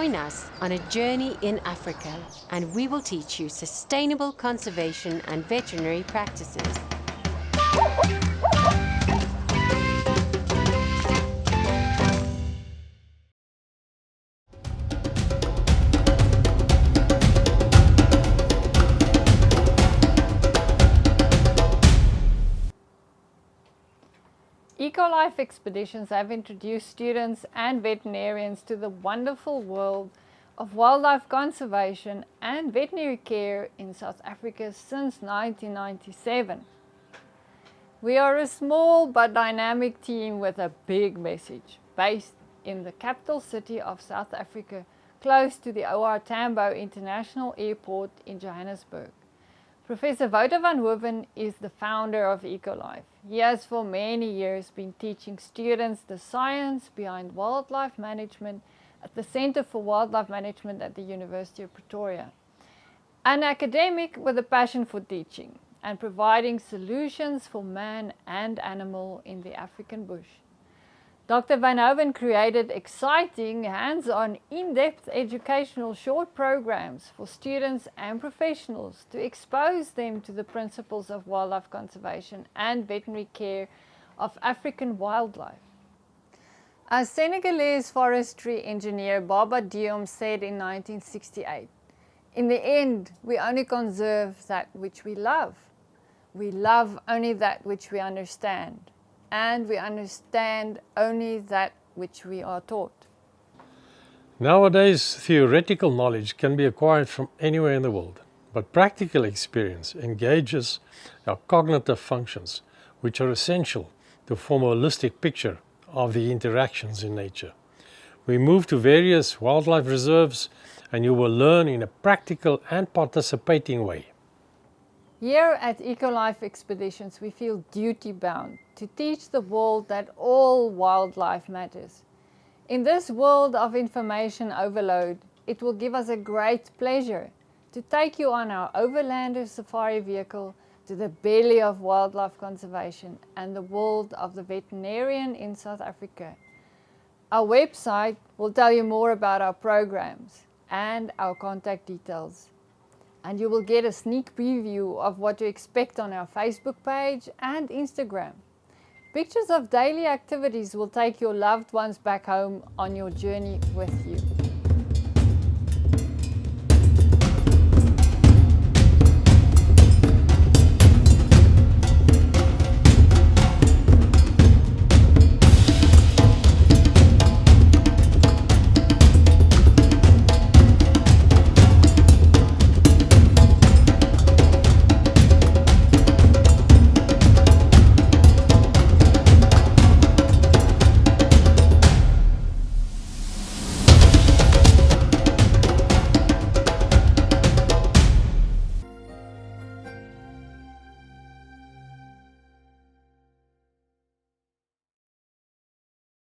Join us on a journey in Africa, and we will teach you sustainable conservation and veterinary practices. EcoLife expeditions have introduced students and veterinarians to the wonderful world of wildlife conservation and veterinary care in South Africa since 1997. We are a small but dynamic team with a big message, based in the capital city of South Africa, close to the OR Tambo International Airport in Johannesburg. Professor Wouter van Hoeven is the founder of EcoLife. He has for many years been teaching students the science behind wildlife management at the Centre for Wildlife Management at the University of Pretoria. An academic with a passion for teaching and providing solutions for man and animal in the African bush. Dr. Van Hoeven created exciting, hands-on, in-depth educational short programs for students and professionals to expose them to the principles of wildlife conservation and veterinary care of African wildlife. As Senegalese forestry engineer Baba Diom said in 1968, "In the end, we only conserve that which we love. We love only that which we understand. And we understand only that which we are taught." Nowadays, theoretical knowledge can be acquired from anywhere in the world, but practical experience engages our cognitive functions, which are essential to form a holistic picture of the interactions in nature. We move to various wildlife reserves, and you will learn in a practical and participating way. Here at EcoLife Expeditions, we feel duty-bound to teach the world that all wildlife matters. In this world of information overload, it will give us a great pleasure to take you on our Overlander safari vehicle to the belly of wildlife conservation and the world of the veterinarian in South Africa. Our website will tell you more about our programs and our contact details. And you will get a sneak preview of what to expect on our Facebook page and Instagram. Pictures of daily activities will take your loved ones back home on your journey with you.